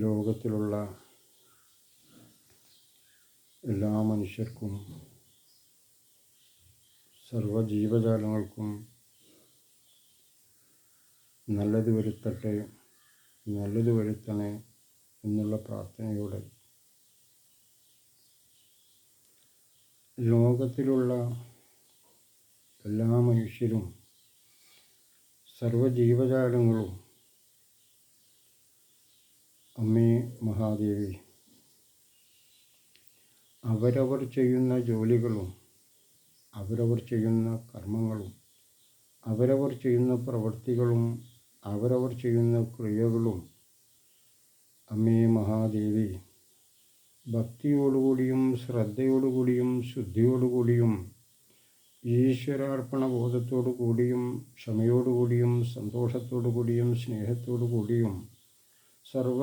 ലോകത്തിലുള്ള എല്ലാ മനുഷ്യർക്കും, സർവ്വജീവജാലങ്ങൾക്കും നല്ലത് വരുത്തട്ടെ, നല്ലത് വരുത്തണേ എന്നുള്ള പ്രാർത്ഥനയോടെ ലോകത്തിലുള്ള എല്ലാ മനുഷ്യരും, സർവ്വജീവജാലങ്ങളും അമ്മേ മഹാദേവി അവരവർ ചെയ്യുന്ന ജോലികളും അവരവർ ചെയ്യുന്ന കർമ്മങ്ങളും അവരവർ ചെയ്യുന്ന പ്രവൃത്തികളും അവരവർ ചെയ്യുന്ന ക്രിയകളും അമ്മേ മഹാദേവി ഭക്തിയോടുകൂടിയും ശ്രദ്ധയോടുകൂടിയും ശുദ്ധിയോടുകൂടിയും ഈശ്വരാർപ്പണ ബോധത്തോടു കൂടിയും ക്ഷമയോടുകൂടിയും സന്തോഷത്തോടുകൂടിയും സ്നേഹത്തോടുകൂടിയും സർവ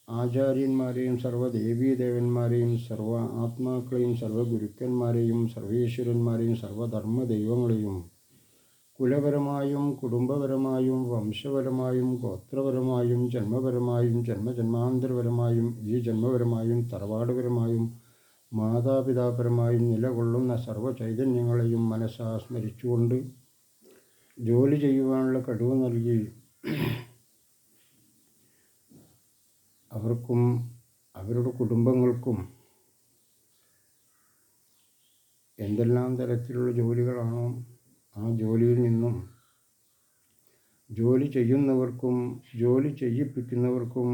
ആചാര്യന്മാരെയും സർവ്വദേവീദേവന്മാരെയും സർവ്വ ആത്മാക്കളെയും സർവ്വ ഗുരുക്കന്മാരെയും സർവീശ്വരന്മാരെയും സർവ്വധർമ്മ ദൈവങ്ങളെയും കുലപരമായും കുടുംബപരമായും വംശപരമായും ഗോത്രപരമായും ജന്മപരമായും ജന്മജന്മാന്തരപരമായും ഈ ജന്മപരമായും തറവാടുപരമായും മാതാപിതാപരമായും നിലകൊള്ളുന്ന സർവ്വ ചൈതന്യങ്ങളെയും മനസ്സാ സ്മരിച്ചുകൊണ്ട് ജോലി ചെയ്യുവാനുള്ള കഴിവ് നൽകി അവർക്കും അവരുടെ കുടുംബങ്ങൾക്കും എന്തെല്ലാം തരത്തിലുള്ള ജോലികളാണോ ആ ജോലിയിൽ നിന്നും ജോലി ചെയ്യുന്നവർക്കും ജോലി ചെയ്യിപ്പിക്കുന്നവർക്കും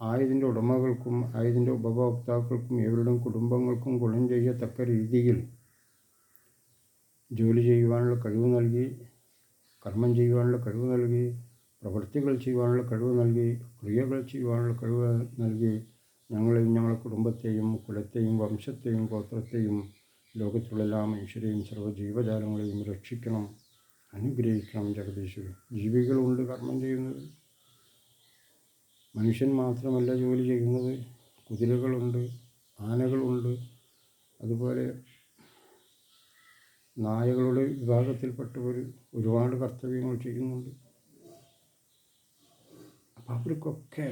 ആയതിൻ്റെ ഉടമകൾക്കും ആയതിൻ്റെ ഉപഭോക്താക്കൾക്കും ഇവരുടെ കുടുംബങ്ങൾക്കും ഗുണം ചെയ്യത്തക്ക രീതിയിൽ ജോലി ചെയ്യുവാനുള്ള കഴിവ് നൽകി, കർമ്മം ചെയ്യുവാനുള്ള കഴിവ് നൽകി, പ്രവൃത്തികൾ ചെയ്യുവാനുള്ള കഴിവ് നൽകി, ക്രിയകൾ ചെയ്യുവാനുള്ള കഴിവ് നൽകി ഞങ്ങളെയും ഞങ്ങളുടെ കുടുംബത്തെയും കുലത്തെയും വംശത്തെയും ഗോത്രത്തെയും ലോകത്തുള്ള എല്ലാ മനുഷ്യരെയും സർവ്വജീവജാലങ്ങളെയും രക്ഷിക്കണം, അനുഗ്രഹിക്കണം ജഗദീശ്വരൻ. ജീവികളുണ്ട് കർമ്മം ചെയ്യുന്നത്, മനുഷ്യൻ മാത്രമല്ല ജോലി ചെയ്യുന്നത്. കുതിരകളുണ്ട്, ആനകളുണ്ട്, അതുപോലെ നായകളുടെ വിഭാഗത്തിൽപ്പെട്ടവർ ഒരുപാട് കർത്തവ്യങ്ങൾ ചെയ്യുന്നുണ്ട്. അപ്പം അവർക്കൊക്കെ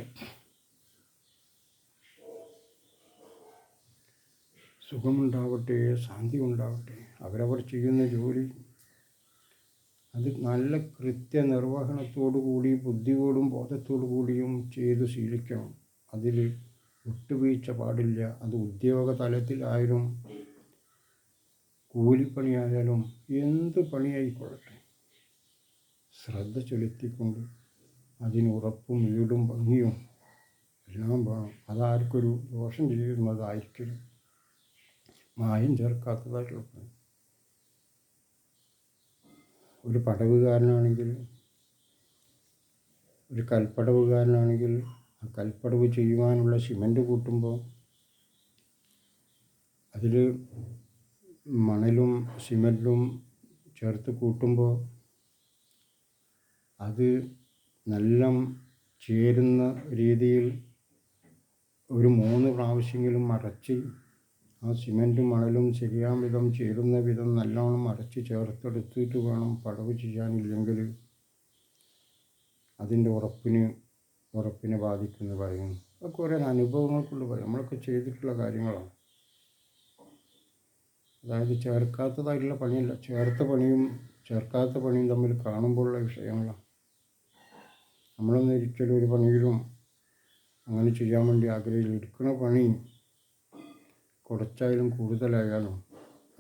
സുഖമുണ്ടാവട്ടെ, ശാന്തി ഉണ്ടാവട്ടെ. അവരവർ ചെയ്യുന്ന ജോലി അത് നല്ല കൃത്യനിർവഹണത്തോടു കൂടി ബുദ്ധിയോടും ബോധത്തോടു കൂടിയും ചെയ്ത് ശീലിക്കണം. അതിൽ വിട്ടുവീഴ്ച പാടില്ല. അത് ഉദ്യോഗ തലത്തിലായാലും കൂലിപ്പണിയായാലും എന്ത് പണിയായിക്കൊള്ളട്ടെ ശ്രദ്ധ ചെലുത്തിക്കൊണ്ട് അതിന് ഉറപ്പും വീടും ഭംഗിയും എല്ലാം വേണം. അതാർക്കൊരു ദോഷം ചെയ്യുന്നതായിരിക്കലും മായം ചേർക്കാത്തതായിട്ടുള്ള പണി. ഒരു പടവുകാരനാണെങ്കിൽ, ഒരു കൽപ്പടവുകാരനാണെങ്കിൽ ആ കൽപ്പടവ് ചെയ്യുവാനുള്ള സിമൻറ്റ് കൂട്ടുമ്പോൾ അതിൽ മണലും സിമൻറ്റും ചേർത്ത് കൂട്ടുമ്പോൾ അത് നല്ല ചേരുന്ന രീതിയിൽ ഒരു 3 പ്രാവശ്യമെങ്കിലും മറച്ച് ആ സിമൻറ്റും മണലും ശരിയാം വിധം ചേരുന്ന വിധം നല്ലോണം അരച്ച് ചേർത്തെടുത്തിട്ട് വേണം പടവ് ചെയ്യാനില്ലെങ്കിൽ അതിൻ്റെ ഉറപ്പിനെ ബാധിക്കുമെന്ന് പറയുന്നു. അതൊക്കെ ഓരോ അനുഭവങ്ങൾക്കുള്ള പറയും. നമ്മളൊക്കെ ചെയ്തിട്ടുള്ള കാര്യങ്ങളാണ്. അതായത് ചേർക്കാത്തതായിട്ടുള്ള പണിയല്ല, ചേർത്ത പണിയും ചേർക്കാത്ത പണിയും തമ്മിൽ കാണുമ്പോഴുള്ള വിഷയങ്ങളാണ്. നമ്മളൊന്നും ഒരിക്കലും ഒരു പണിയിലും അങ്ങനെ ചെയ്യാൻ വേണ്ടി ആഗ്രഹിച്ചില്ല. എടുക്കുന്ന പണി കുറച്ചായാലും കൂടുതലായാലും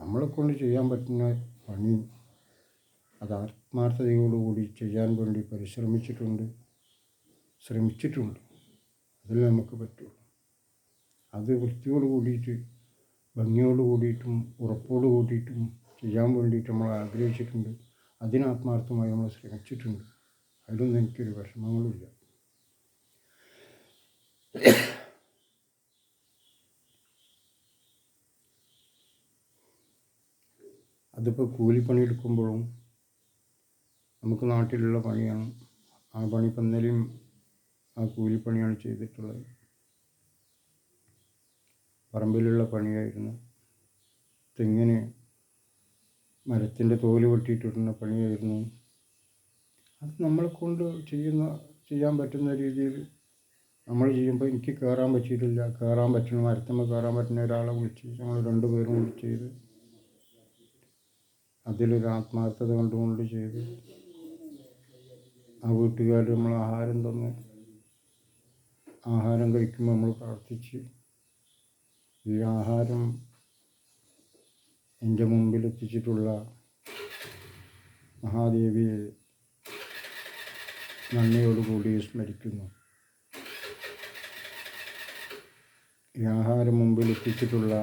നമ്മളെക്കൊണ്ട് ചെയ്യാൻ പറ്റുന്ന പണി അത് ആത്മാർത്ഥതയോടുകൂടി ചെയ്യാൻ വേണ്ടി ശ്രമിച്ചിട്ടുണ്ട്. അതിൽ നമുക്ക് പറ്റുള്ളൂ. അത് വൃത്തിയോട് കൂടിയിട്ട് ഭംഗിയോട് കൂടിയിട്ടും ഉറപ്പോട് കൂടിയിട്ടും ചെയ്യാൻ വേണ്ടിയിട്ട് നമ്മൾ ആഗ്രഹിച്ചിട്ടുണ്ട്. അതിനാത്മാർത്ഥമായി നമ്മൾ ശ്രമിച്ചിട്ടുണ്ട്. അതിലൊന്നും എനിക്കൊരു വിഷമങ്ങളുമില്ല. അതിപ്പോൾ കൂലിപ്പണി എടുക്കുമ്പോഴും നമുക്ക് നാട്ടിലുള്ള പണിയാണ്. ആ പണി ഇപ്പം ഇന്നലെയും ആ കൂലിപ്പണിയാണ് ചെയ്തിട്ടുള്ളത്. പറമ്പിലുള്ള പണിയായിരുന്നു. തെങ്ങിന് മരത്തിൻ്റെ തോല് വെട്ടിയിട്ടിടുന്ന പണിയായിരുന്നു. അത് നമ്മളെക്കൊണ്ട് ചെയ്യാൻ പറ്റുന്ന രീതിയിൽ നമ്മൾ ചെയ്യുമ്പോൾ എനിക്ക് കയറാൻ പറ്റിയിട്ടില്ല. കയറാൻ പറ്റുന്ന മരത്തമ്മ കയറാൻ പറ്റുന്ന ഒരാളെ വിളിച്ച് ഞങ്ങൾ 2 പേരും കൂടി ചെയ്ത് അതിലൊരു ആത്മാർത്ഥത കണ്ടുകൊണ്ട് ചെയ്ത് ആ വീട്ടുകാർ നമ്മൾ ആഹാരം തന്ന് ആഹാരം കഴിക്കുമ്പോൾ നമ്മൾ പ്രാർത്ഥിച്ച് ഈ ആഹാരം എൻ്റെ മുമ്പിൽ എത്തിച്ചിട്ടുള്ള മഹാദേവിയെ നന്ദിയോടുകൂടി സ്മരിക്കുന്നു. ഈ ആഹാരം മുമ്പിലെത്തിച്ചിട്ടുള്ള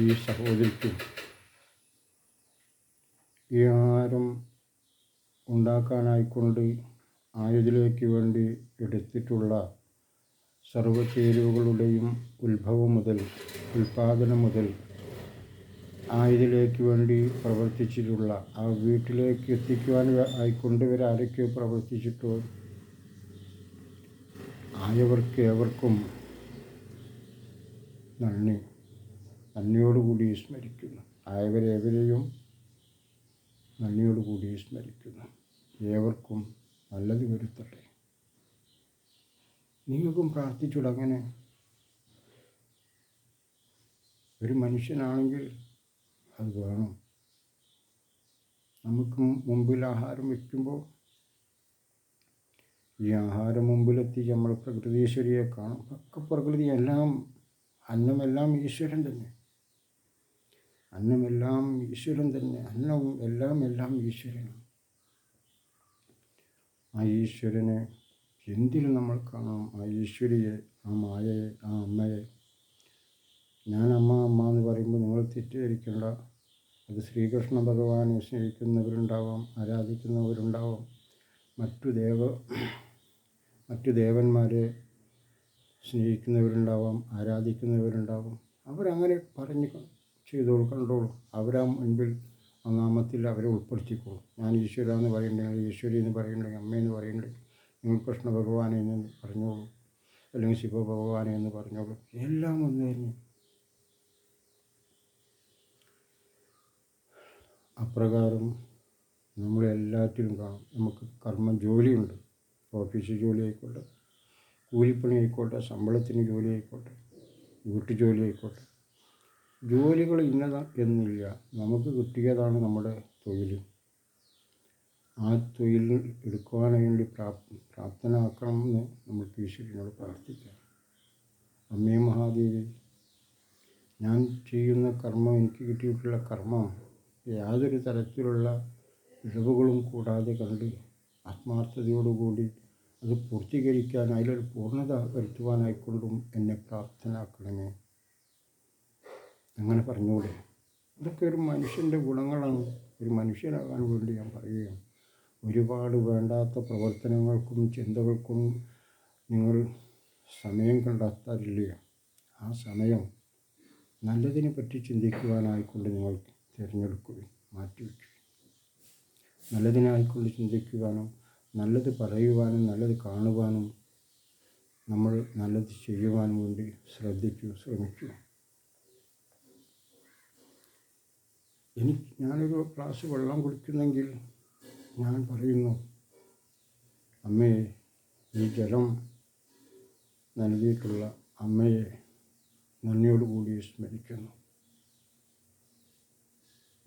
ഈ സഹോദരിക്കും ഈ ആഹാരം ഉണ്ടാക്കാനായിക്കൊണ്ട് ആയതിലേക്ക് വേണ്ടി എടുത്തിട്ടുള്ള സർവ്വ ചേരുവകളുടെയും ഉൽപാദനം മുതൽ ആയതിലേക്ക് വേണ്ടി പ്രവർത്തിച്ചിട്ടുള്ള ആ വീട്ടിലേക്ക് എത്തിക്കുവാൻ ആയിക്കൊണ്ട് ഇവർ ആരൊക്കെയോ പ്രവർത്തിച്ചിട്ടോ ആയവർക്ക് ഏവർക്കും നന്ദിയോടുകൂടി സ്മരിക്കുന്നു. ആയവരേവരെയും നന്ദിയോടുകൂടി സ്മരിക്കുന്നു. ഏവർക്കും നല്ലത് വരുത്തട്ടെ. നിങ്ങൾക്കും പ്രാർത്ഥിച്ചൂടെ? അങ്ങനെ ഒരു മനുഷ്യനാണെങ്കിൽ അത് വേണം. നമുക്ക് മുമ്പിൽ ആഹാരം വയ്ക്കുമ്പോൾ ഈ ആഹാരം മുമ്പിലെത്തി നമ്മൾ പ്രകൃതീശ്വരിയെ കാണും. ഒക്കെ പ്രകൃതി എല്ലാം അന്നമെല്ലാം ഈശ്വരൻ തന്നെ. അന്നമെല്ലാം ഈശ്വരൻ തന്നെ. അന്നവും എല്ലാം ഈശ്വരനാണ്. ആ ഈശ്വരനെ എന്തിൽ നമ്മൾ കാണണം? ആ ഈശ്വരിയെ, ആ മായയെ, ആ അമ്മയെ. ഞാൻ അമ്മ എന്ന് പറയുമ്പോൾ നിങ്ങൾ തെറ്റിദ്ധരിക്കേണ്ട. അത് ശ്രീകൃഷ്ണ ഭഗവാനെ സ്നേഹിക്കുന്നവരുണ്ടാവാം, ആരാധിക്കുന്നവരുണ്ടാവാം, മറ്റു ദേവന്മാരെ സ്നേഹിക്കുന്നവരുണ്ടാവാം, ആരാധിക്കുന്നവരുണ്ടാവാം. അവരങ്ങനെ പറഞ്ഞ് ചെയ്തോളൂ, കണ്ടോളൂ. അവരാ മുൻപിൽ നാമത്തിൽ അവരെ ഉൾപ്പെടുത്തിക്കോളൂ. ഞാൻ ഈശ്വര എന്ന് പറയുന്നുണ്ടെങ്കിൽ, ഈശ്വരി എന്ന് പറയുന്നുണ്ടെങ്കിൽ, അമ്മയെന്ന് പറയുന്നുണ്ടെങ്കിൽ നിങ്ങൾ കൃഷ്ണ ഭഗവാനെ എന്ന് പറഞ്ഞോളൂ, അല്ലെങ്കിൽ ശിവഭഗവാനെ എന്ന് പറഞ്ഞോളൂ. എല്ലാം ഒന്ന് തന്നെ. അപ്രകാരം നമ്മളെല്ലാറ്റിലും കാണും. നമുക്ക് ജോലിയുണ്ട്. ഓഫീസ് ജോലി ആയിക്കോട്ടെ, കൂലിപ്പണി ആയിക്കോട്ടെ, ശമ്പളത്തിന് ജോലി ആയിക്കോട്ടെ, വീട്ടുജോലി ആയിക്കോട്ടെ. ജോലികൾ ഇന്നതാ എന്നില്ല. നമുക്ക് കിട്ടിയതാണ് നമ്മുടെ തൊഴിൽ. ആ തൊഴിൽ എടുക്കുവാൻ വേണ്ടി പ്രാപ്തനാക്കണം എന്ന് നമുക്ക് ഈശ്വരനോട് പ്രാർത്ഥിക്കാം. അമ്മേ മഹാദേവി, ഞാൻ ചെയ്യുന്ന കർമ്മം, എനിക്ക് കിട്ടിയിട്ടുള്ള കർമ്മം യാതൊരു തരത്തിലുള്ള ഇഴവുകളും കൂടാതെ കണ്ട് ആത്മാർത്ഥതയോടുകൂടി അത് പൂർത്തീകരിക്കാൻ, അതിലൊരു പൂർണ്ണത വരുത്തുവാനായിക്കൊണ്ടും എന്നെ പ്രാപ്തനാക്കണമേ. അങ്ങനെ പറഞ്ഞൂടെ? ഇതൊക്കെ ഒരു മനുഷ്യൻ്റെ ഗുണങ്ങളാണ്. ഒരു മനുഷ്യനാകാൻ വേണ്ടി ഞാൻ പറയുകയാണ്. ഒരുപാട് വേണ്ടാത്ത പ്രവർത്തനങ്ങൾക്കും ചിന്തകൾക്കും നിങ്ങൾ സമയം കണ്ടെത്താറില്ല. ആ സമയം നല്ലതിനെ പറ്റി ചിന്തിക്കുവാനായിക്കൊണ്ട് നിങ്ങൾ തിരഞ്ഞെടുക്കുകയും മാറ്റിവെക്കുക. നല്ലതിനായിക്കൊണ്ട് ചിന്തിക്കുവാനും നല്ലത് പറയുവാനും നല്ലത് കാണുവാനും നമ്മൾ നല്ലത് ചെയ്യുവാനും വേണ്ടി ശ്രമിക്കൂ. ഞാനൊരു ഗ്ലാസ് വെള്ളം കുടിക്കുന്നെങ്കിൽ ഞാൻ പറയുന്നു, അമ്മേ, ഈ ജലം നൽകിയിട്ടുള്ള അമ്മയെ നന്ദിയോടുകൂടി സ്മരിക്കുന്നു.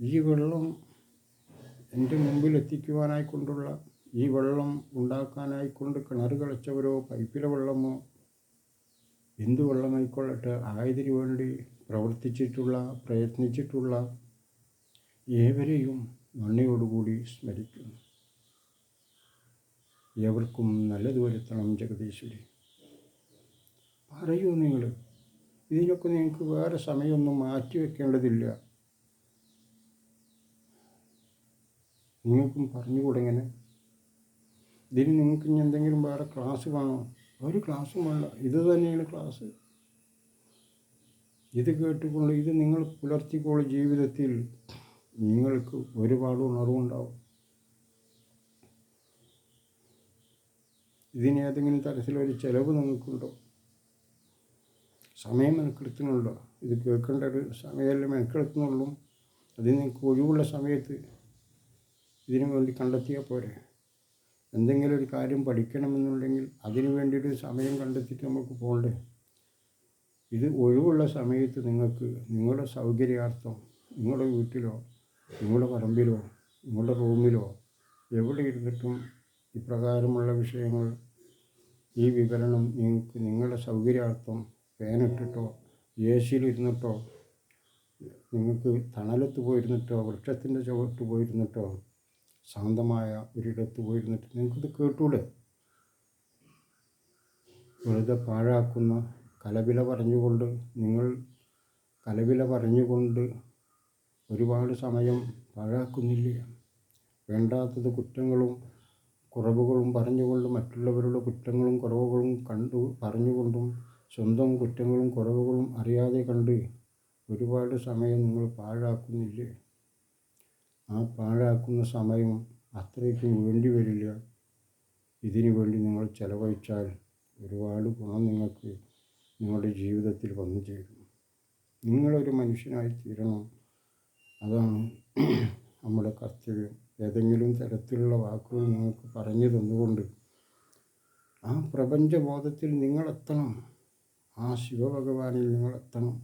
ഈ വെള്ളം എൻ്റെ മുമ്പിൽ എത്തിക്കുവാനായിക്കൊണ്ടുള്ള, ഈ വെള്ളം ഉണ്ടാക്കാനായിക്കൊണ്ട് കിണർ കളിച്ചവരോ പൈപ്പിലെ വെള്ളമോ എന്ത് വെള്ളമായിക്കൊള്ളട്ടെ, ആയതിനു വേണ്ടി പ്രയത്നിച്ചിട്ടുള്ള ഏവരെയും നന്ദിയോടുകൂടി സ്മരിക്കുന്നു. ഏവർക്കും നല്ലത് വരുത്തണം ജഗദീശ്വരി. പറയൂ നിങ്ങൾ. ഇതിനൊക്കെ നിങ്ങൾക്ക് വേറെ സമയമൊന്നും മാറ്റി വെക്കേണ്ടതില്ല. നിങ്ങൾക്കും പറഞ്ഞുകൂടെ? ഇങ്ങനെ ഇതിന് നിങ്ങൾക്ക് ഇനി എന്തെങ്കിലും വേറെ ക്ലാസ് കാണോ? ഒരു ക്ലാസ്സും വേണ്ട. ഇത് തന്നെയാണ് ക്ലാസ്. ഇത് കേട്ടുകൊണ്ട് ഇത് നിങ്ങൾ പുലർത്തിക്കോളൂ. ജീവിതത്തിൽ നിങ്ങൾക്ക് ഒരുപാട് ഉണർവുണ്ടാവും. ഇതിന് ഏതെങ്കിലും തരത്തിലൊരു ചിലവ് നിങ്ങൾക്കുണ്ടോ? സമയം മെനക്കെടുത്തുന്നുണ്ടോ? ഇത് കേൾക്കേണ്ട ഒരു സമയമല്ലേ മെനക്കെടുത്തുന്നുള്ളൂ. അത് നിങ്ങൾക്ക് ഒഴിവുള്ള സമയത്ത് ഇതിനു വേണ്ടി കണ്ടെത്തിയാൽ പോരെ? എന്തെങ്കിലും ഒരു കാര്യം പഠിക്കണമെന്നുണ്ടെങ്കിൽ അതിനു വേണ്ടിയൊരു സമയം കണ്ടെത്തിയിട്ട് നമുക്ക് പോകണ്ടേ? ഇത് ഒഴിവുള്ള സമയത്ത് നിങ്ങൾക്ക് നിങ്ങളുടെ സൗകര്യാർത്ഥം നിങ്ങളുടെ വീട്ടിലോ നിങ്ങളുടെ പറമ്പിലോ നിങ്ങളുടെ റൂമിലോ എവിടെ ഇരുന്നിട്ടും ഇപ്രകാരമുള്ള വിഷയങ്ങൾ ഈ വിവരണം നിങ്ങൾക്ക് നിങ്ങളുടെ സൗകര്യാർത്ഥം പേനിട്ടിട്ടോ AC-യിലിരുന്നിട്ടോ നിങ്ങൾക്ക് തണലത്ത് പോയിരുന്നിട്ടോ വൃക്ഷത്തിൻ്റെ ചുവട്ട് പോയിരുന്നിട്ടോ ശാന്തമായ ഒരിടത്ത് പോയിരുന്നിട്ട് നിങ്ങൾക്കിത് കേട്ടൂടെ? വെറുതെ പാഴാക്കുന്ന കലപില പറഞ്ഞുകൊണ്ട് ഒരുപാട് സമയം പാഴാക്കുന്നില്ലേ? വേണ്ടാത്തത് കുറ്റങ്ങളും കുറവുകളും പറഞ്ഞുകൊണ്ട് മറ്റുള്ളവരുടെ കുറ്റങ്ങളും കുറവുകളും പറഞ്ഞുകൊണ്ടും സ്വന്തം കുറ്റങ്ങളും കുറവുകളും അറിയാതെ കണ്ട് ഒരുപാട് സമയം നിങ്ങൾ പാഴാക്കുന്നില്ലേ? ആ പാഴാക്കുന്ന സമയം അത്രയ്ക്കും വേണ്ടി വരില്ല. ഇതിനു വേണ്ടി നിങ്ങൾ ചെലവഴിച്ചാൽ ഒരുപാട് ഗുണം നിങ്ങൾക്ക് നിങ്ങളുടെ ജീവിതത്തിൽ വന്നു ചേരും. നിങ്ങളൊരു മനുഷ്യനായി തീരണം. അതാണ് നമ്മുടെ കർത്തവ്യം. ഏതെങ്കിലും തരത്തിലുള്ള വാക്കുകൾ നിങ്ങൾക്ക് പറഞ്ഞു തന്നുകൊണ്ട് ആ പ്രപഞ്ചബോധത്തിൽ നിങ്ങളെത്തണം. ആ ശിവഭഗവാനിൽ നിങ്ങളെത്തണം.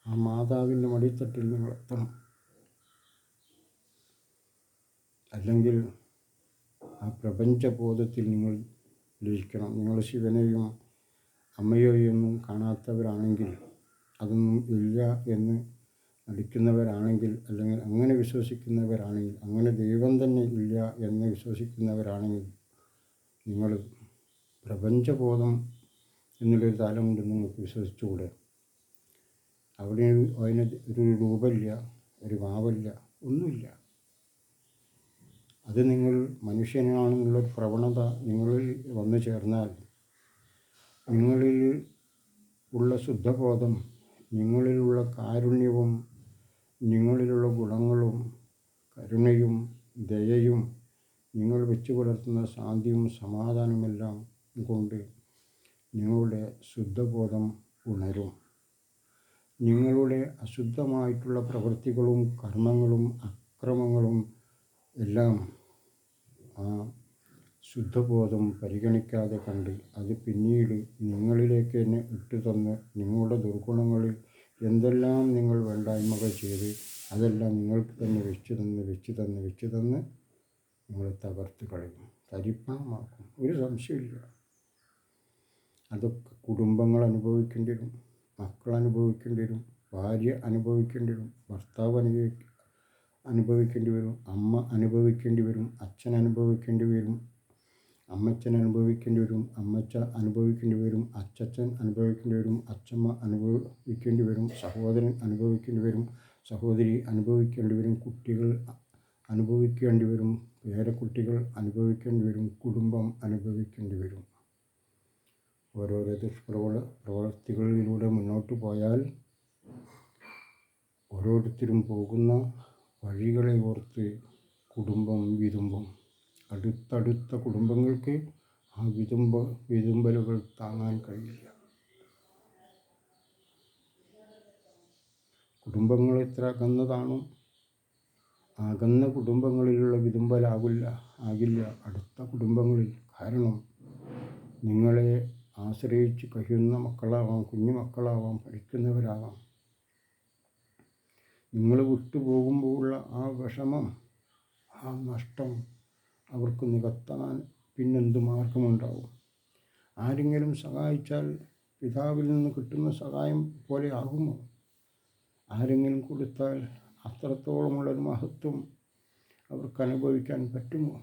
ആ മാതാവിൻ്റെ മടിത്തട്ടിൽ നിങ്ങളെത്തണം. അല്ലെങ്കിൽ ആ പ്രപഞ്ചബോധത്തിൽ നിങ്ങൾ ലയിക്കണം. നിങ്ങൾ ശിവനെയും അമ്മയെയൊന്നും കാണാത്തവരാണെങ്കിൽ, അതൊന്നും ഇല്ല എന്ന് നടിക്കുന്നവരാണെങ്കിൽ, അല്ലെങ്കിൽ അങ്ങനെ വിശ്വസിക്കുന്നവരാണെങ്കിൽ, അങ്ങനെ ദൈവം തന്നെ ഇല്ല എന്ന് വിശ്വസിക്കുന്നവരാണെങ്കിൽ, നിങ്ങൾ പ്രപഞ്ചബോധം എന്നുള്ളൊരു തലമുണ്ട് നിങ്ങൾക്ക് വിശ്വസിച്ചുകൂടെ? അവിടെ അതിന് ഒരു രൂപമില്ല, ഒരു ഭാവമില്ല, ഒന്നുമില്ല. അത് നിങ്ങൾ മനുഷ്യനാണെന്നുള്ളൊരു പ്രവണത നിങ്ങളിൽ വന്നു ചേർന്നാൽ, നിങ്ങളിൽ ഉള്ള ശുദ്ധബോധം, നിങ്ങളിലുള്ള കാരുണ്യവും നിങ്ങളിലുള്ള ഗുണങ്ങളും കരുണയും ദയയും നിങ്ങൾ വെച്ചു പുലർത്തുന്ന ശാന്തിയും സമാധാനമെല്ലാം കൊണ്ട് നിങ്ങളുടെ ശുദ്ധബോധം ഉണരും. നിങ്ങളുടെ അശുദ്ധമായിട്ടുള്ള പ്രവൃത്തികളും കർമ്മങ്ങളും അക്രമങ്ങളും എല്ലാം ആ ശുദ്ധബോധം പരിഗണിക്കാതെ കണ്ട് അത് പിന്നീട് നിങ്ങളിലേക്ക് തന്നെ ഇട്ടുതന്ന് നിങ്ങളുടെ ദുർഗുണങ്ങളിൽ എന്തെല്ലാം നിങ്ങൾ വേണ്ടായ്മകൾ ചെയ്ത് അതെല്ലാം നിങ്ങൾക്ക് തന്നെ വെച്ച് തന്ന് നിങ്ങളെ തകർത്ത് കളയും, തരിപ്പണമാക്കും. ഒരു സംശയമില്ല. അതൊക്കെ കുടുംബങ്ങൾ അനുഭവിക്കേണ്ടി വരും, മക്കൾ അനുഭവിക്കേണ്ടി വരും, ഭാര്യ അനുഭവിക്കേണ്ടി വരും, ഭർത്താവ് അനുഭവിക്കേണ്ടി വരും, അമ്മ അനുഭവിക്കേണ്ടി വരും, അച്ഛൻ അനുഭവിക്കേണ്ടി വരും, അമ്മച്ചൻ അനുഭവിക്കേണ്ടി വരും, അമ്മച്ച അനുഭവിക്കേണ്ടി വരും, അച്ചച്ചൻ അനുഭവിക്കേണ്ടി വരും, അച്ചമ്മ അനുഭവിക്കേണ്ടി വരും, സഹോദരൻ അനുഭവിക്കേണ്ടി വരും, സഹോദരി അനുഭവിക്കേണ്ടി വരും, കുട്ടികൾ അനുഭവിക്കേണ്ടി വരും, പേരക്കുട്ടികൾ അനുഭവിക്കേണ്ടി വരും, കുടുംബം അനുഭവിക്കേണ്ടി വരും. ഓരോരോ പ്രവൃത്തികളിലൂടെ മുന്നോട്ട് പോയാൽ ഓരോരുത്തരും പോകുന്ന വഴികളെ ഓർത്ത് കുടുംബം വിതുമ്പും. അടുത്തടുത്ത കുടുംബങ്ങൾക്ക് ആ വിതുമ്പലുകൾ താങ്ങാൻ കഴിയില്ല. കുടുംബങ്ങൾ എത്ര അകന്നതാണോ അകന്ന കുടുംബങ്ങളിലുള്ള ആകില്ല അടുത്ത കുടുംബങ്ങളിൽ. കാരണം നിങ്ങളെ ആശ്രയിച്ച് കഴിയുന്ന മക്കളാവാം, കുഞ്ഞു മക്കളാവാം, പഠിക്കുന്നവരാവാം. നിങ്ങൾ വിട്ടുപോകുമ്പോഴുള്ള ആ വിഷമം, ആ നഷ്ടം അവർക്ക് നികത്താൻ പിന്നെന്ത് മാർഗമുണ്ടാവും? ആരെങ്കിലും സഹായിച്ചാൽ പിതാവിൽ നിന്ന് കിട്ടുന്ന സഹായം പോലെ ആകുമോ? ആരെങ്കിലും കൊടുത്താൽ അത്രത്തോളമുള്ളൊരു മഹത്വം അവർക്ക് അനുഭവിക്കാൻ പറ്റുമോ?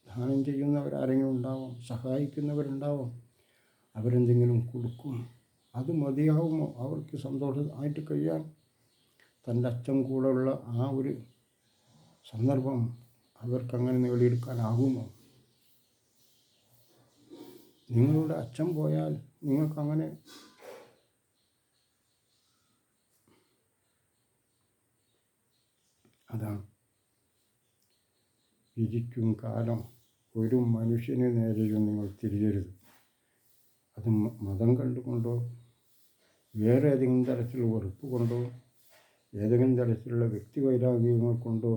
ദാനം ചെയ്യുന്നവരാരെങ്കിലും ഉണ്ടാവും, സഹായിക്കുന്നവരുണ്ടാവും, അവരെന്തെങ്കിലും കൊടുക്കും. അത് മതിയാവുമോ അവർക്ക് സന്തോഷമായിട്ട് കഴിയാൻ? തൻ്റെ അച്ഛൻ കൂടെയുള്ള ആ ഒരു സന്ദർഭം അവർക്കങ്ങനെ നേടിയെടുക്കാനാകുമോ? നിങ്ങളുടെ അച്ഛൻ പോയാൽ നിങ്ങൾക്കങ്ങനെ അതാണ്. ഇരിക്കും കാലം ഒരു മനുഷ്യന് നേരെയും നിങ്ങൾ തിരിയരുത്. അത് മതം കണ്ടുകൊണ്ടോ വേറെ ഏതെങ്കിലും തരത്തിലുള്ള വെറുപ്പ് കൊണ്ടോ ഏതെങ്കിലും തരത്തിലുള്ള വ്യക്തിവൈരാഗ്യങ്ങൾ കൊണ്ടോ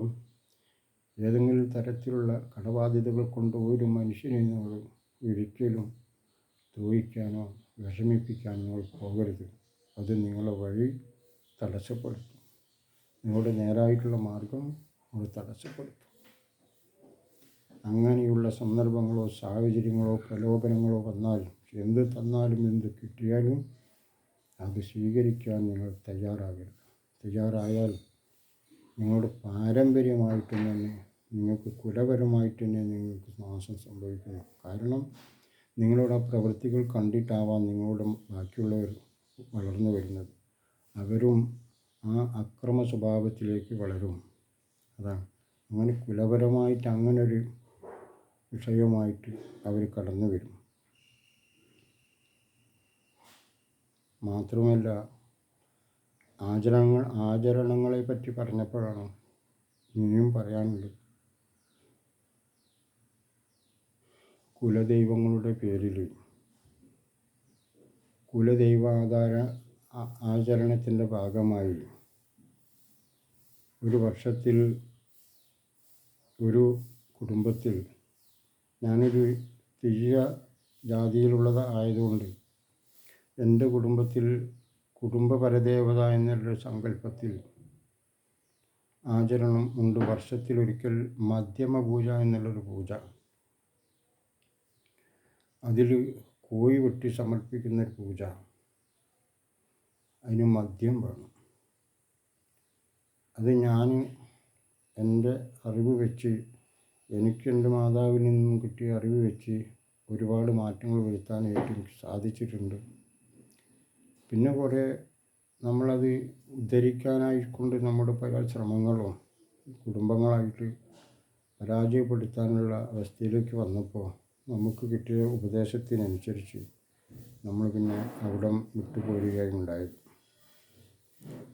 ഏതെങ്കിലും തരത്തിലുള്ള കടബാധ്യതകൾ കൊണ്ട് ഒരു മനുഷ്യനെ നിങ്ങൾ ഒരിക്കലും ദ്രോഹിക്കാനോ വിഷമിപ്പിക്കാനോ നിങ്ങൾ പോകരുത്. അത് നിങ്ങളെ വഴി തടസ്സപ്പെടുത്തും. നിങ്ങളുടെ നേരായിട്ടുള്ള മാർഗം നിങ്ങൾ തടസ്സപ്പെടുത്തും. അങ്ങനെയുള്ള സന്ദർഭങ്ങളോ സാഹചര്യങ്ങളോ പ്രലോഭനങ്ങളോ വന്നാൽ എന്ത് തന്നാലും എന്ത് കിട്ടിയാലും അത് സ്വീകരിക്കാൻ നിങ്ങൾ തയ്യാറാകരുത്. തയ്യാറായാൽ നിങ്ങളുടെ പാരമ്പര്യമായിട്ട് തന്നെ നിങ്ങൾക്ക് കുലപരമായിട്ട് തന്നെ നിങ്ങൾക്ക് നാശം സംഭവിക്കുന്നു. കാരണം നിങ്ങളുടെ ആ പ്രവൃത്തികൾ കണ്ടിട്ടാവാം നിങ്ങളുടെ ബാക്കിയുള്ളവർ വളർന്നു വരുന്നത്. അവരും ആ അക്രമ സ്വഭാവത്തിലേക്ക് വളരും. അതാണ് അങ്ങനെ കുലപരമായിട്ട് അങ്ങനൊരു വിഷയമായിട്ട് അവർ കടന്നു വരും. മാത്രമല്ല ആചരണങ്ങളെ പറ്റി പറഞ്ഞപ്പോഴാണ് ഇനിയും പറയാനുള്ളത്. കുലദൈവങ്ങളുടെ പേരിൽ കുലദൈവ ആചരണത്തിൻ്റെ ഭാഗമായി ഒരു വർഷത്തിൽ ഒരു കുടുംബത്തിൽ ഞാനൊരു തീയ ജാതിയിലുള്ളത് ആയതുകൊണ്ട് എൻ്റെ കുടുംബത്തിൽ കുടുംബ പരദേവത എന്നുള്ളൊരു സങ്കല്പത്തിൽ ആചരണം ഉണ്ട്. വർഷത്തിലൊരിക്കൽ മധ്യമ പൂജ എന്നുള്ളൊരു പൂജ. അതിൽ കോഴി വെട്ടി സമർപ്പിക്കുന്നൊരു പൂജ. അതിന് മദ്യം വേണം. അത് ഞാൻ എൻ്റെ അറിവ് വെച്ച് എൻ്റെ മാതാവിൽ നിന്നും കിട്ടിയ അറിവ് വെച്ച് ഒരുപാട് മാറ്റങ്ങൾ വരുത്താനായിട്ട് എനിക്ക് സാധിച്ചിട്ടുണ്ട്. പിന്നെ കുറേ നമ്മളത് ഉദ്ധരിക്കാനായിക്കൊണ്ട് നമ്മുടെ പല ശ്രമങ്ങളും കുടുംബങ്ങളായിട്ട് പരാജയപ്പെടുത്താനുള്ള അവസ്ഥയിലേക്ക് വന്നപ്പോൾ നമുക്ക് കിട്ടിയ ഉപദേശത്തിനനുസരിച്ച് നമ്മൾ പിന്നെ അവിടം വിട്ടുപോരുകയുണ്ടായത്.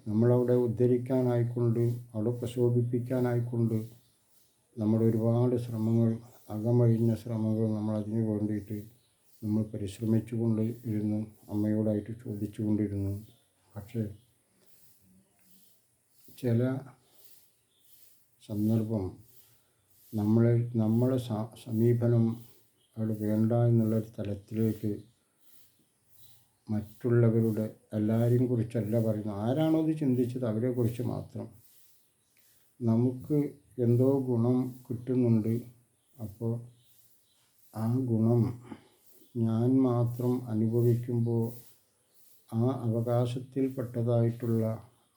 നമ്മളവിടെ ഉദ്ധരിക്കാനായിക്കൊണ്ട് അവിടെ പ്രശോഭിപ്പിക്കാനായിക്കൊണ്ട് നമ്മുടെ ഒരുപാട് ശ്രമങ്ങൾ അകമഴിഞ്ഞ ശ്രമങ്ങൾ നമ്മളതിന് വേണ്ടിയിട്ട് നമ്മൾ പരിശ്രമിച്ചു കൊണ്ട് ഇരുന്നു. അമ്മയോടായിട്ട് ചോദിച്ചു കൊണ്ടിരുന്നു. പക്ഷേ ചില സന്ദർഭം നമ്മളെ സമീപനം അവിടെ വേണ്ട എന്നുള്ളൊരു തലത്തിലേക്ക് മറ്റുള്ളവരുടെ എല്ലാവരെയും കുറിച്ചല്ല പറയുന്നത്. ആരാണോ അത് ചിന്തിച്ചത് അവരെക്കുറിച്ച് മാത്രം. നമുക്ക് എന്തോ ഗുണം കിട്ടുന്നുണ്ട്. അപ്പോൾ ആ ഗുണം ഞാൻ മാത്രം അനുഭവിക്കുമ്പോൾ ആ അവകാശത്തിൽപ്പെട്ടതായിട്ടുള്ള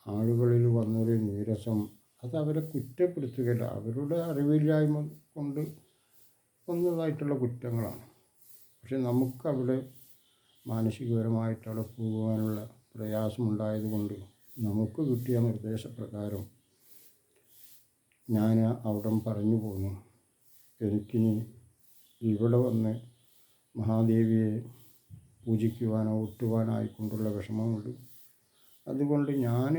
ആളുകളിൽ വന്നൊരു നീരസം അത് അവരെ കുറ്റപ്പെടുത്തുകയില്ല. അവരുടെ അറിവില്ലായ്മ കൊണ്ട് വന്നതായിട്ടുള്ള കുറ്റങ്ങളാണ്. പക്ഷെ നമുക്കവിടെ മാനസികപരമായിട്ടവിടെ പോകുവാനുള്ള പ്രയാസമുണ്ടായതുകൊണ്ട് നമുക്ക് കിട്ടിയ നിർദ്ദേശപ്രകാരം ഞാൻ അവിടം പറഞ്ഞു പോന്നു. എനിക്കിനി ഇവിടെ വന്ന് മഹാദേവിയെ പൂജിക്കുവാനോ ഒട്ടുവാനായിക്കൊണ്ടുള്ള വിഷമമുണ്ട്. അതുകൊണ്ട് ഞാൻ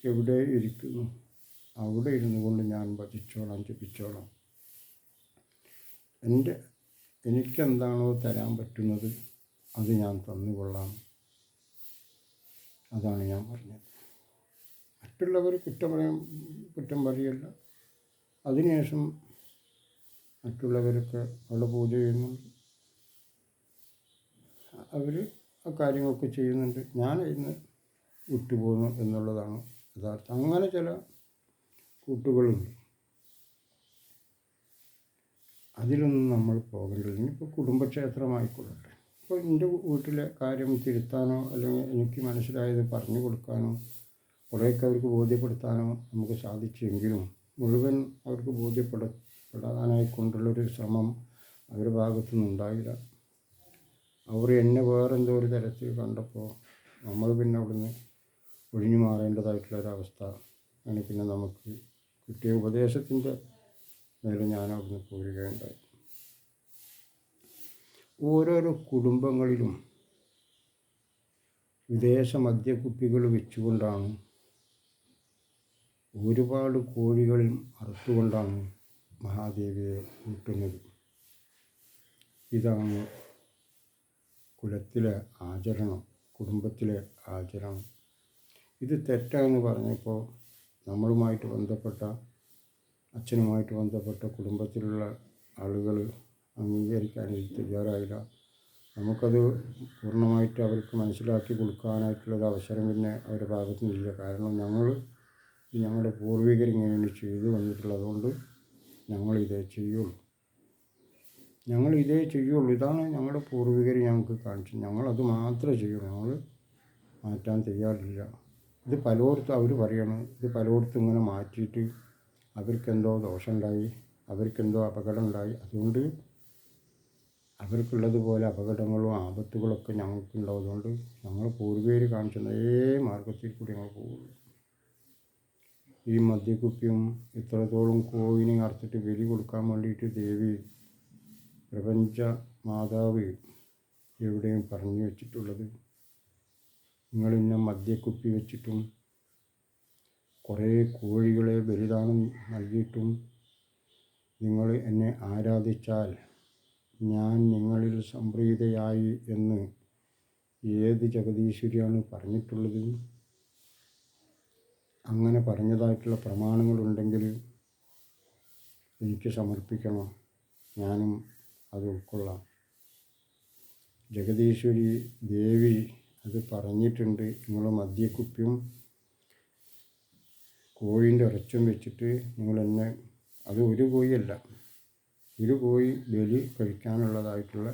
എവിടെ ഇരിക്കുന്നു അവിടെ ഇരുന്നു കൊണ്ട് ഞാൻ ഭജിച്ചോളാം, ജപിച്ചോളാം. എനിക്കെന്താണോ തരാൻ പറ്റുന്നത് അത് ഞാൻ തന്നുകൊള്ളാം. അതാണ് ഞാൻ പറഞ്ഞത്. മറ്റുള്ളവർ കുറ്റം പറയല്ല. അതിനുശേഷം മറ്റുള്ളവരൊക്കെ അവിടെ പൂജ ചെയ്യുന്നുണ്ട്, അവർ ആ കാര്യങ്ങളൊക്കെ ചെയ്യുന്നുണ്ട്. ഞാൻ ഇന്ന് വിട്ടുപോകുന്നു എന്നുള്ളതാണ് യഥാർത്ഥം. അങ്ങനെ ചില കൂട്ടുകളുണ്ട്. അതിലൊന്നും നമ്മൾ പോകേണ്ടത്. ഇനിയിപ്പോൾ കുടുംബക്ഷേത്രമായിക്കൊള്ളട്ടെ. ഇപ്പോൾ എൻ്റെ വീട്ടിലെ കാര്യം തിരുത്താനോ അല്ലെങ്കിൽ എനിക്ക് മനസ്സിലായത് പറഞ്ഞു കൊടുക്കാനോ കുറേയൊക്കെ അവർക്ക് ബോധ്യപ്പെടുത്താനോ നമുക്ക് സാധിച്ചെങ്കിലും മുഴുവൻ അവർക്ക് ബോധ്യപ്പെടാനായിക്കൊണ്ടുള്ളൊരു ശ്രമം അവരുടെ ഭാഗത്തുനിന്ന് ഉണ്ടായില്ല. അവർ എന്നെ വേറെന്തോ ഒരു തരത്തിൽ കണ്ടപ്പോൾ നമ്മൾ പിന്നെ അവിടുന്ന് ഒഴിഞ്ഞു മാറേണ്ടതായിട്ടുള്ളൊരവസ്ഥ ആണ്. പിന്നെ നമുക്ക് കിട്ടിയ ഉപദേശത്തിൻ്റെ മേലെ ഞാൻ അവിടുന്ന് പോരുകയുണ്ടായി. ഓരോരോ കുടുംബങ്ങളിലും വിദേശ മദ്യക്കുപ്പികൾ വെച്ചുകൊണ്ടാണ്, ഒരുപാട് കോഴികളും അറുത്തുകൊണ്ടാണ് മഹാദേവിയെ കൂട്ടുന്നത്. ഇതാണ് കുലത്തിലെ ആചരണം, കുടുംബത്തിലെ ആചരണം. ഇത് തെറ്റാണെന്ന് പറഞ്ഞപ്പോൾ നമ്മളുമായിട്ട് ബന്ധപ്പെട്ട അച്ഛനുമായിട്ട് ബന്ധപ്പെട്ട കുടുംബത്തിലുള്ള ആളുകൾ അംഗീകരിക്കാൻ തയ്യാറായില്ല. നമുക്കത് പൂർണ്ണമായിട്ട് അവർക്ക് മനസ്സിലാക്കി കൊടുക്കാനായിട്ടുള്ളൊരു അവസരം പിന്നെ അവരുടെ ഭാഗത്തു നിന്നില്ല. കാരണം ഞങ്ങളുടെ പൂർവികരിങ്ങനെ ചെയ്തു വന്നിട്ടുള്ളതുകൊണ്ട് ഞങ്ങളിതേ ചെയ്യുള്ളൂ. ഇതാണ് ഞങ്ങളുടെ പൂർവികർ ഞങ്ങൾക്ക് കാണിച്ചത്. ഞങ്ങളത് മാത്രമേ ചെയ്യുള്ളൂ. ഞങ്ങൾ മാറ്റാൻ തയ്യാറില്ല. ഇത് പലയിടത്തും അവർ പറയണം. ഇത് പലയിടത്തും ഇങ്ങനെ മാറ്റിയിട്ട് അവർക്കെന്തോ ദോഷമുണ്ടായി, അവർക്കെന്തോ അപകടം ഉണ്ടായി. അതുകൊണ്ട് അവർക്കുള്ളതുപോലെ അപകടങ്ങളും ആപത്തുകളൊക്കെ ഞങ്ങൾക്കുണ്ടാവുന്നതുകൊണ്ട് ഞങ്ങൾ പൂർവികർ കാണിച്ച അതേ മാർഗത്തിൽ കൂടി ഞങ്ങൾ പോകുള്ളൂ. ഈ മദ്യക്കുപ്പിയും ഇത്രത്തോളം കോയിനെ അറുത്തിട്ട് ബലി കൊടുക്കാൻ വേണ്ടിയിട്ട് ദേവി പ്രപഞ്ച മാതാവ് എവിടെയും പറഞ്ഞു വെച്ചിട്ടുള്ളത്? നിങ്ങളിന്ന മദ്യക്കുപ്പി വെച്ചിട്ടും കുറേ കോഴികളെ ബലിദാനം നൽകിയിട്ടും നിങ്ങൾ എന്നെ ആരാധിച്ചാൽ ഞാൻ നിങ്ങളിൽ സംപ്രീതയായി എന്ന് ഏത് ജഗദീശ്വരിയാണ് പറഞ്ഞിട്ടുള്ളത്? അങ്ങനെ പറഞ്ഞതായിട്ടുള്ള പ്രമാണങ്ങളുണ്ടെങ്കിൽ എനിക്ക് സമർപ്പിക്കണം, ഞാനും അത് ഉൾക്കൊള്ളാം. ജഗദീശ്വരി ദേവി അത് പറഞ്ഞിട്ടുണ്ട്. നിങ്ങൾ മദ്യക്കുപ്പിയും കോഴിൻ്റെ ഇറച്ചും വെച്ചിട്ട് നിങ്ങളെന്നെ, അത് ഒരു കോഴിയല്ല, ഒരു കോഴി ബലി കഴിക്കാനുള്ളതായിട്ടുള്ള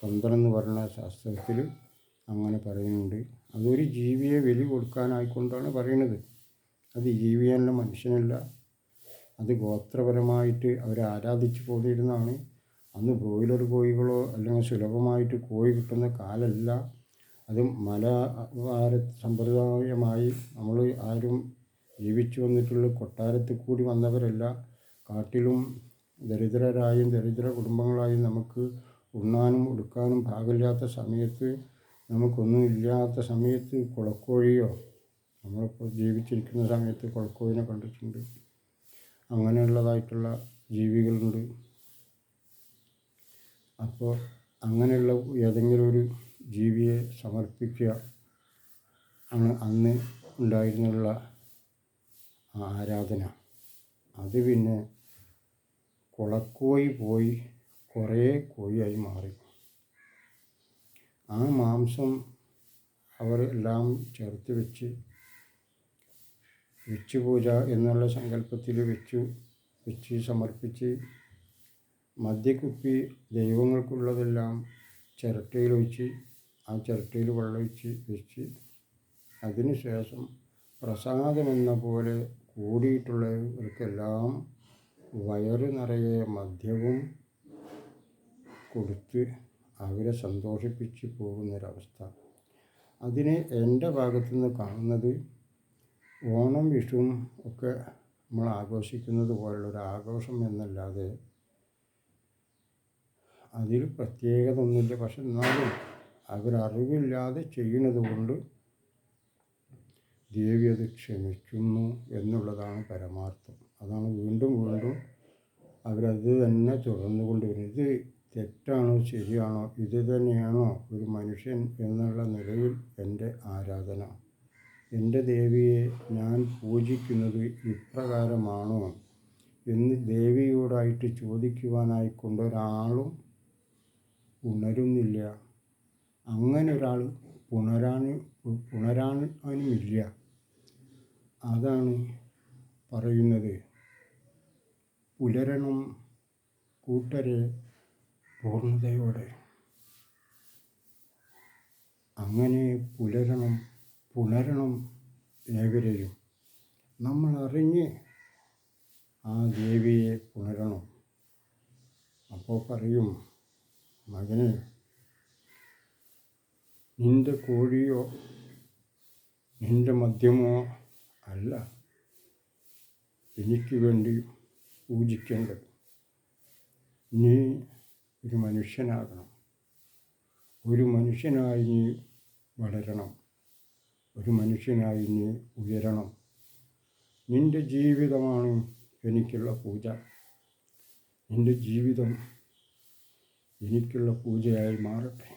തന്ത്രം എന്ന് പറഞ്ഞ ശാസ്ത്രത്തിൽ അങ്ങനെ പറയുന്നുണ്ട്. അതൊരു ജീവിയെ ബലി കൊടുക്കാനായിക്കൊണ്ടാണ് പറയുന്നത്. അത് ജീവിയല്ല, മനുഷ്യനല്ല. അത് ഗോത്രപരമായിട്ട് അവരെ ആരാധിച്ചു പോന്നിരുന്നതാണ്. അന്ന് ബ്രോയിലർ കോഴികളോ അല്ലെങ്കിൽ സുലഭമായിട്ട് കോഴി കിട്ടുന്ന കാലമല്ല. അത് മലവാര സമ്പ്രദായമായി നമ്മൾ ആരും ജീവിച്ചു വന്നിട്ടുള്ള കൊട്ടാരത്തിൽ കൂടി വന്നവരല്ല. കാട്ടിലും ദരിദ്രരായും ദരിദ്ര കുടുംബങ്ങളായും നമുക്ക് ഉണ്ണാനും ഉടുക്കാനും ഭാഗമില്ലാത്ത സമയത്ത്, നമുക്കൊന്നും ഇല്ലാത്ത സമയത്ത് കുളക്കോഴിയോ, നമ്മളിപ്പോൾ ജീവിച്ചിരിക്കുന്ന സമയത്ത് കുളക്കോഴിനെ കണ്ടിട്ടുണ്ട്. അങ്ങനെയുള്ളതായിട്ടുള്ള ജീവികളുണ്ട്. അപ്പോൾ അങ്ങനെയുള്ള ഏതെങ്കിലും ഒരു ജീവിയെ സമർപ്പിക്കുക ആണ് അന്ന് ഉണ്ടായിരുന്നുള്ള ആരാധന. അത് പിന്നെ കുളക്കോഴി പോയി കുറേ കോഴിയായി മാറി. ആ മാംസം അവർ എല്ലാം ചേർത്ത് വെച്ച് പൂജ എന്നുള്ള സങ്കല്പത്തിൽ വെച്ച് സമർപ്പിച്ച്, മദ്യക്കുപ്പി ദൈവങ്ങൾക്കുള്ളതെല്ലാം ചിരട്ടയിൽ ഒഴിച്ച്, ആ ചിരട്ടയിൽ വെള്ളമൊഴിച്ച് വെച്ച്, അതിന് ശേഷം പ്രസാദമെന്ന പോലെ കൂടിയിട്ടുള്ളവർക്കെല്ലാം വയറ് നിറയെ മദ്യവും കൊടുത്ത് അവരെ സന്തോഷിപ്പിച്ച് പോകുന്നൊരവസ്ഥ. അതിനെ എൻ്റെ ഭാഗത്തുനിന്ന് കാണുന്നത് ഓണം വിഷുവും ഒക്കെ നമ്മൾ ആഘോഷിക്കുന്നത് പോലുള്ളൊരു ആഘോഷം എന്നല്ലാതെ അതിൽ പ്രത്യേകത ഒന്നുമില്ല. പക്ഷെ എന്നാലും അവരറിവില്ലാതെ ചെയ്യുന്നത് കൊണ്ട് ദേവി അത് ക്ഷമിക്കുന്നു എന്നുള്ളതാണ് പരമാർത്ഥം. അതാണ് വീണ്ടും അവരത് തന്നെ തുടർന്നു കൊണ്ടുവരുന്നത്. ഇത് തെറ്റാണോ ശരിയാണോ, ഇത് തന്നെയാണോ ഒരു മനുഷ്യൻ എന്നുള്ള നിലയിൽ എൻ്റെ ആരാധന? എൻ്റെ ദേവിയെ ഞാൻ പൂജിക്കുന്നത് ഇപ്രകാരമാണോ എന്ന് ദേവിയോടായിട്ട് ചോദിക്കുവാനായിക്കൊണ്ടൊരാളും ഉണരുന്നില്ല. അങ്ങനെ ഒരാൾ പുണരാനുമില്ല. അതാണ് പറയുന്നത്. പുലരണം കൂട്ടരെ പൂർണ്ണതയോടെ. അങ്ങനെ പുണരണം ഏവരെയും. നമ്മൾ അറിഞ്ഞ് ആ ദേവിയെ പുണരണം. അപ്പോൾ പറയും, മകനെ, നിൻ്റെ കോഴിയോ നിൻ്റെ മദ്യമോ അല്ല എനിക്ക് വേണ്ടി പൂജിക്കേണ്ടത്. നീ ഒരു മനുഷ്യനാകണം. ഒരു മനുഷ്യനായി നീ വളരണം. ഒരു മനുഷ്യനായി നീ ഉയരണം. നിൻ്റെ ജീവിതമാണ് എനിക്കുള്ള പൂജ. നിൻ്റെ ജീവിതം എനിക്കുള്ള പൂജയായി മാറട്ടെ.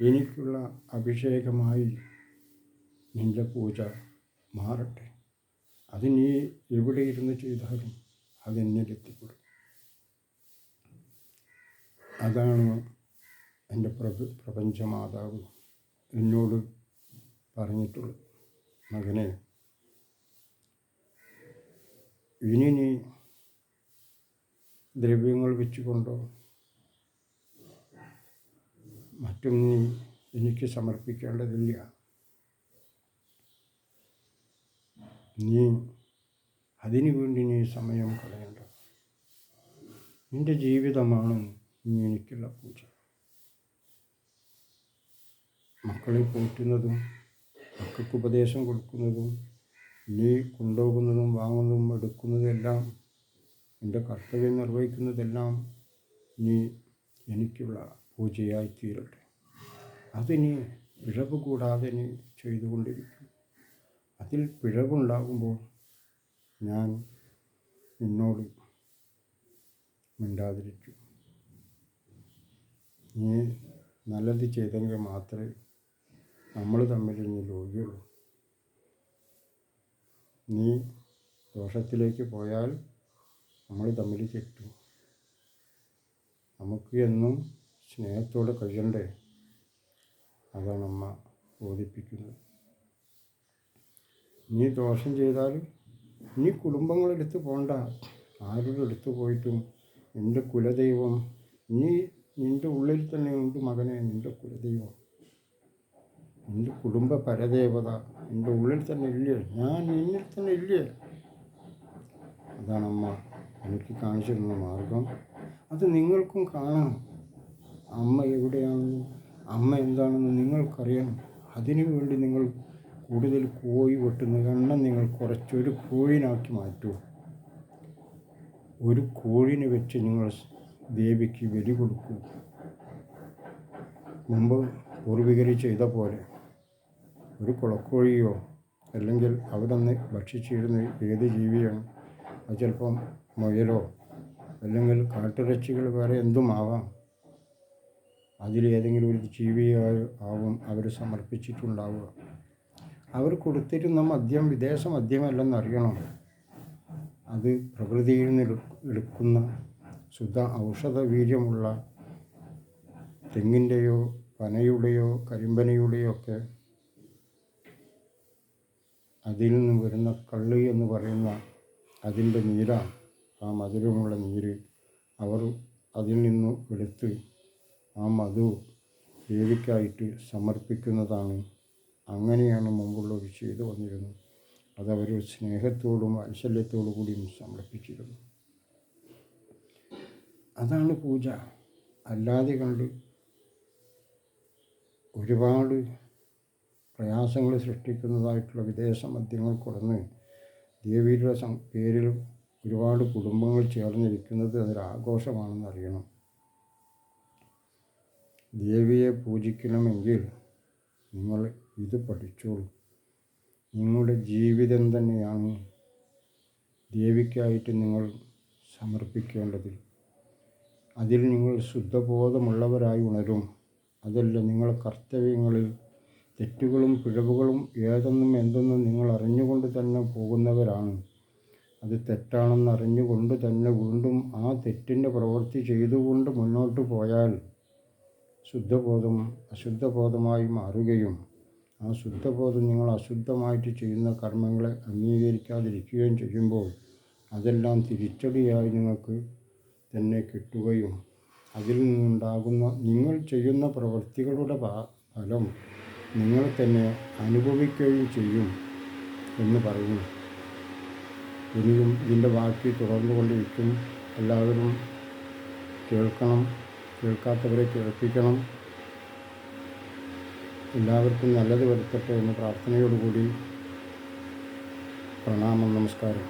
എനിക്കുള്ള അഭിഷേകമായി നിൻ്റെ പൂജ മാറട്ടെ. അത് നീ എവിടെ ഇരുന്ന് ചെയ്താലും അതെന്നിലെത്തിപ്പെടും. അതാണ് എൻ്റെ പ്രപഞ്ചമാതാവ് എന്നോട് പറഞ്ഞിട്ടുള്ളത്. മകനെ, ഇനി നീ ദ്രവ്യങ്ങൾ വെച്ചുകൊണ്ടോ മറ്റും നീ എനിക്ക് സമർപ്പിക്കേണ്ടതില്ല. നീ അതിനു വേണ്ടി നീ സമയം കളയണ്ട. നിൻ്റെ ജീവിതമാണ് നീ എനിക്കുള്ള പൂജ. മക്കളെ പോറ്റുന്നതും മക്കൾക്ക് ഉപദേശം കൊടുക്കുന്നതും നീ കൊണ്ടുപോകുന്നതും വാങ്ങുന്നതും എടുക്കുന്നതും എല്ലാം, നിൻ്റെ കർത്തവ്യം നിർവഹിക്കുന്നതെല്ലാം നീ എനിക്കുള്ള പൂജയായി തീരട്ടെ. അത് നീ പിഴവ് കൂടാതെ നീ ചെയ്തുകൊണ്ടിരിക്കും. അതിൽ പിഴവുണ്ടാകുമ്പോൾ ഞാൻ നിന്നോട് മിണ്ടാതിരിക്കും. നീ നല്ലത് ചെയ്തെങ്കിൽ മാത്രമേ നമ്മൾ തമ്മിൽ ഇനി ലോകിയുള്ളൂ. നീ ദോഷത്തിലേക്ക് പോയാൽ നമ്മൾ തമ്മിൽ തെറ്റും. നമുക്ക് എന്നും സ്നേഹത്തോടെ കഴിയണ്ടേ? അതാണ് അമ്മ ബോധിപ്പിക്കുന്നത്. നീ ദോഷം ചെയ്താൽ നീ കുടുംബങ്ങളെടുത്ത് പോകണ്ട. ആരുടെ അടുത്ത് പോയിട്ടും നിൻ്റെ കുലദൈവം നിൻ്റെ ഉള്ളിൽ തന്നെ ഉണ്ട് മകനെ. നിൻ്റെ കുലദൈവം, നിൻ്റെ കുടുംബ പരദേവത നിൻ്റെ ഉള്ളിൽ തന്നെ ഇല്ലേ? ഞാൻ നിന്നിൽ തന്നെ ഇല്ലേ? അതാണമ്മ എനിക്ക് കാണിച്ചു തന്ന മാർഗം. അത് നിങ്ങൾക്കും കാണണം. അമ്മ എവിടെയാണെന്നും അമ്മ എന്താണെന്ന് നിങ്ങൾക്കറിയണം. അതിനു വേണ്ടി നിങ്ങൾ കൂടുതൽ കോഴി വെട്ടുന്ന എണ്ണം നിങ്ങൾ കുറച്ചൊരു കോഴിനാക്കി മാറ്റൂ. ഒരു കോഴിനെ വെച്ച് നിങ്ങൾ ദേവിക്ക് ബലി കൊടുക്കൂ. മുമ്പ് പൂർവികർ ചെയ്ത പോലെ ഒരു കുളക്കോഴിയോ അല്ലെങ്കിൽ അവിടെ നിന്ന് ഭക്ഷിച്ചിരുന്ന ഏത് ജീവിയാണ്, അത് ചിലപ്പം മുയലോ അല്ലെങ്കിൽ കാട്ടിറച്ചികൾ വേറെ എന്തുമാവാം, അതിലേതെങ്കിലും ഒരു ജീവിയായി ആവും അവർ സമർപ്പിച്ചിട്ടുണ്ടാവുക. അവർ കൊടുത്തിരുന്ന മദ്യം വിദേശ മദ്യമല്ലെന്നറിയണം. അത് പ്രകൃതിയിൽ നിന്ന് എടുക്കുന്ന ശുദ്ധ ഔഷധ വീര്യമുള്ള തെങ്ങിൻ്റെയോ പനയുടെയോ കരിമ്പനയുടെയോ ഒക്കെ അതിൽ നിന്ന് വരുന്ന കള്ള് എന്ന് പറയുന്ന അതിൻ്റെ നീരാണ്. ആ മധുരമുള്ള നീര് അവർ അതിൽ നിന്ന് എടുത്ത് ആ മധു ദേവിക്കായിട്ട് സമർപ്പിക്കുന്നതാണ്. അങ്ങനെയാണ് മുമ്പുള്ളവർ ചെയ്തു വന്നിരുന്നത്. അതവർ സ്നേഹത്തോടും വാത്സല്യത്തോടു കൂടിയും സമർപ്പിച്ചിരുന്നു. അതാണ് പൂജ. അല്ലാതെ കണ്ട് ഒരുപാട് പ്രയാസങ്ങൾ സൃഷ്ടിക്കുന്നതായിട്ടുള്ള വിദേശ മദ്യങ്ങൾ കൊടുന്ന് ദേവിയുടെ പേരിൽ ഒരുപാട് കുടുംബങ്ങൾ ചേർന്നിരിക്കുന്നത് അതൊരാഘോഷമാണെന്ന് അറിയണം. ദേവിയെ പൂജിക്കണമെങ്കിൽ നിങ്ങൾ ഇത് പഠിച്ചോളൂ. നിങ്ങളുടെ ജീവിതം തന്നെയാണ് ദേവിക്കായിട്ട് നിങ്ങൾ സമർപ്പിക്കേണ്ടത്. അതിൽ നിങ്ങൾ ശുദ്ധബോധമുള്ളവരായി ഉണരും. അതല്ല, നിങ്ങളുടെ കർത്തവ്യങ്ങളിൽ തെറ്റുകളും പിഴവുകളും ഏതെന്നും എന്തെന്നും നിങ്ങൾ അറിഞ്ഞുകൊണ്ട് തന്നെ പോകുന്നവരാണ്. അത് തെറ്റാണെന്ന് അറിഞ്ഞുകൊണ്ട് തന്നെ വീണ്ടും ആ തെറ്റിൻ്റെ പ്രവൃത്തി ചെയ്തുകൊണ്ട് മുന്നോട്ട് പോയാൽ ശുദ്ധബോധം അശുദ്ധബോധമായി മാറുകയും ആ ശുദ്ധബോധം നിങ്ങൾ അശുദ്ധമായിട്ട് ചെയ്യുന്ന കർമ്മങ്ങളെ അംഗീകരിക്കാതിരിക്കുകയും ചെയ്യുമ്പോൾ അതെല്ലാം തിരിച്ചടിയായി നിങ്ങൾക്ക് തന്നെ കിട്ടുകയും അതിൽ നിന്നുണ്ടാകുന്ന നിങ്ങൾ ചെയ്യുന്ന പ്രവൃത്തികളുടെ ഫലം നിങ്ങൾ തന്നെ അനുഭവിക്കുകയും ചെയ്യും എന്ന് പറയുന്നു. ഇനിയും ഇതിൻ്റെ ബാക്കി തുടർന്നുകൊണ്ടിരിക്കും. എല്ലാവരും കേൾക്കണം, കേൾക്കാത്തവരെ കേൾപ്പിക്കണം. എല്ലാവർക്കും നല്ലത് വരുത്തട്ടെ എന്ന് പ്രാർത്ഥനയോടുകൂടി പ്രണാമം, നമസ്കാരം.